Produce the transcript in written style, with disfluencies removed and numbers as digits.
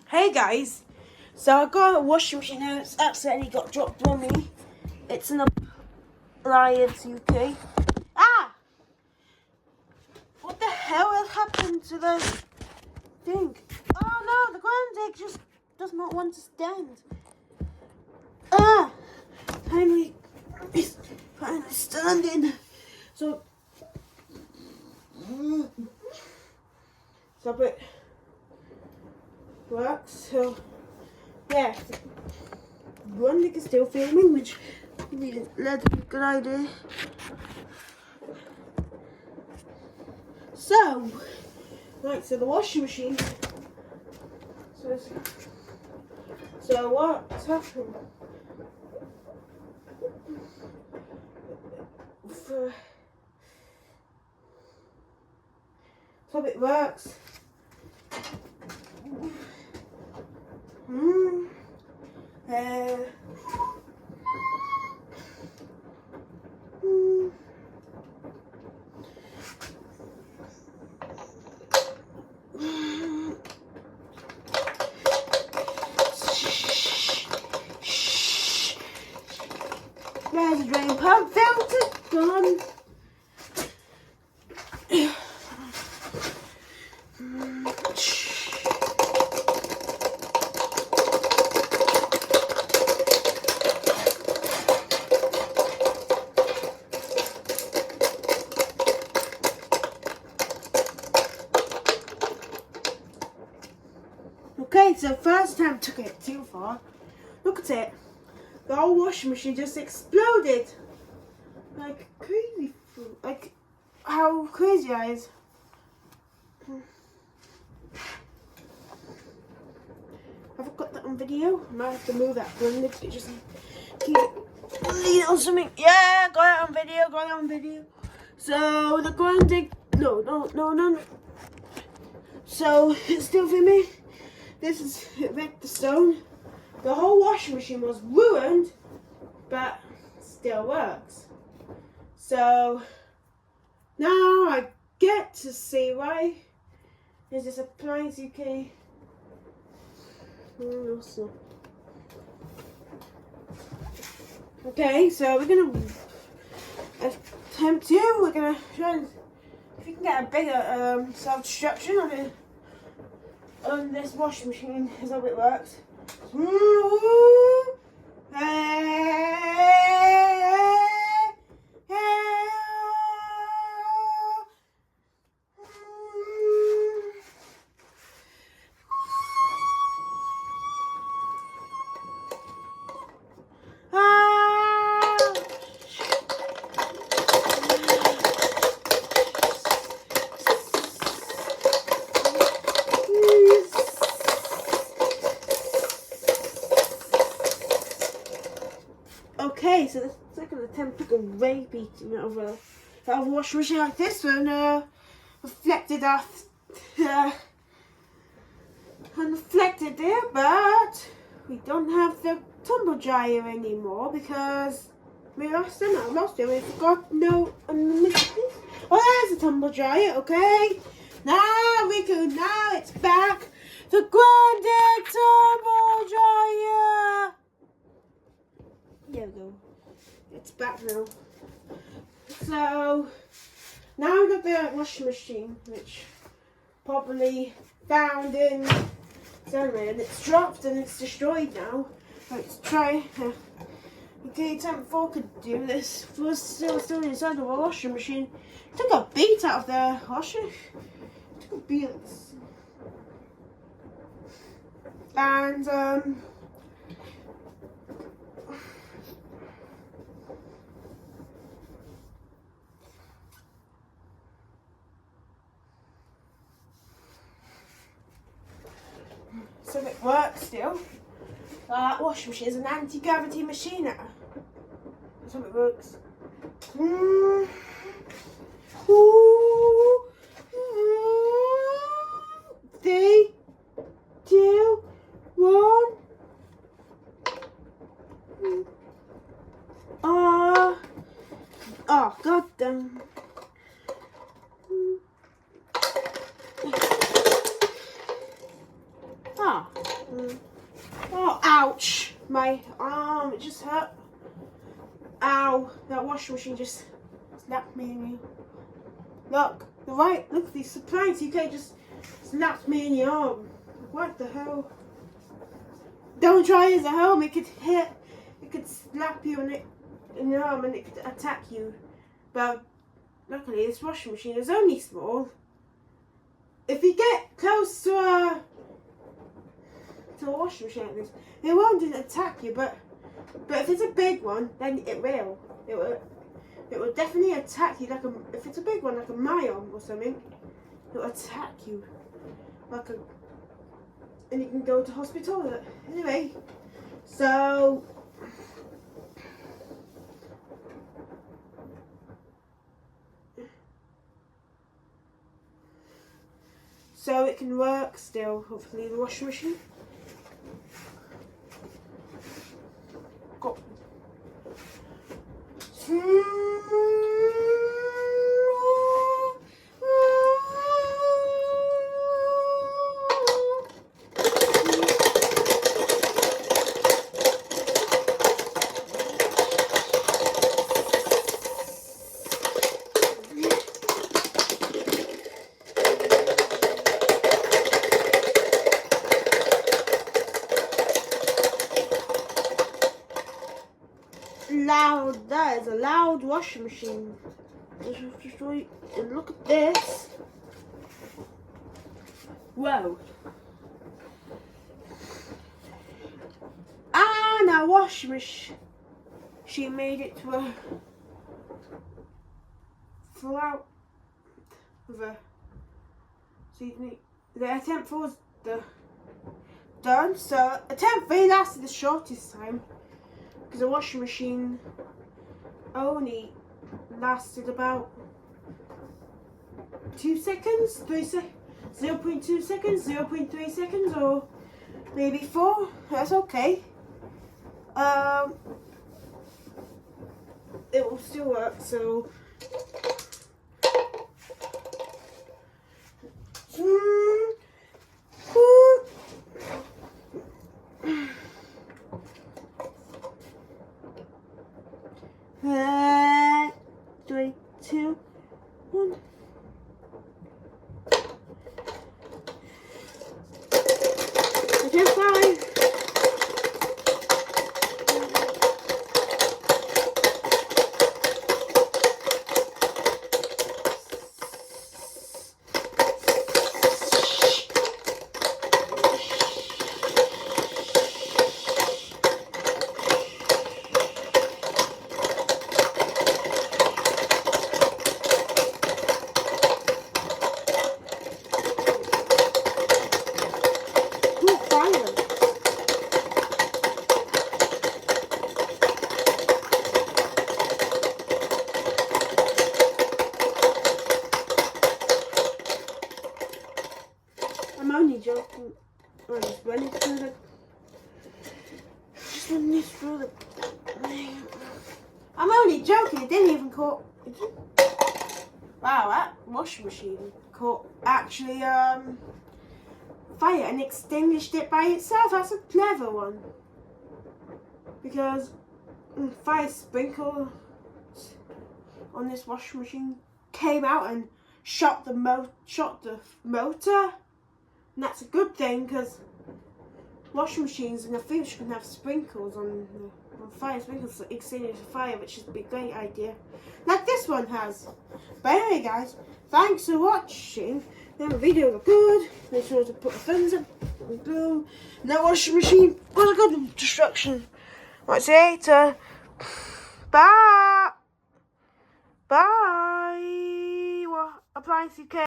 Hey guys, so I got a washing machine now. It's accidentally got dropped on me. It's an Appliance UK. Ah! What the hell has happened to the thing? Oh no, the ground egg just does not want to stand. Ah! Finally standing. So it works. So yeah, one leg is still filming, which led to a good idea. So the washing machine. So what's happened? So it works. There's a drain pump filter gone. Okay, so first time took it too far. Look at it. The whole washing machine just exploded. Like crazy. Like how crazy that is. Have I got that on video? I might have to move that one. Just keep it lean on something. Yeah, got it on video, So the grounding. No. So it's still for me. This is the stone. The whole washing machine was ruined, but still works. So now I get to see why is this Appliance UK. Okay, so we're gonna attempt to. We're gonna try and if we can get a bigger self-destruction on this washing machine. Is how it works. Okay, so the second attempt took a ray beating out of a washing machine like this one, reflected off, reflected there, but we don't have the tumble dryer anymore because we lost them. I lost it. We forgot no. Oh, there's a tumble dryer. Okay, now it's back. The grounded tumble dryer. There we go. It's back now. So now I've got the washing machine, which probably found in somewhere, and it's dropped and it's destroyed now. Let's try. Okay, time before I could do this. It was still inside of a washing machine. Took a beat out of the washer. Took a beat. And so it works still. Washing machine is an anti-gravity machine now. That's how it works. 3, 2, 1. Oh, god damn. Ah. Oh, ouch! My arm, it just hurt. Ow! That washing machine just snapped me in the... Look, look, these Appliance UK just snapped me in the arm. What the hell? Don't try this at home. It could slap you in the arm and it could attack you. But luckily, this washing machine is only small. If you get close to a washing machine like this, it won't attack you. But if it's a big one, then it will. It will definitely attack you. If it's a big one, like a Mayon or something, it will attack you. And you can go to hospital with it. Anyway, so it can work still, hopefully, the washing machine. Go. Loud, that is a loud washing machine. Just wait and look at this. Whoa. And our washing machine made it to a throughout the attempt was done. So attempt 3 lasted the shortest time, because the washing machine only lasted about 2 seconds, 0.2 seconds, 0.3 seconds, or maybe 4. That's okay. It will still work, so three, 2, 1. Okay, fine. I'm only joking. I'm just running through the. I'm only joking. It didn't even caught. Wow, that washing machine caught actually fire and extinguished it by itself. That's a clever one, because fire sprinkles on this washing machine came out and shot the motor. And that's a good thing, because washing machines in the future can have sprinkles on fire, sprinkles to extinguish the fire, which is a great idea, like this one has. But anyway, guys, thanks for watching. If the video was good, make sure to put a thumbs up and below. And that washing machine was a good distraction. Right, see you later. Bye. Bye. Appliance UK.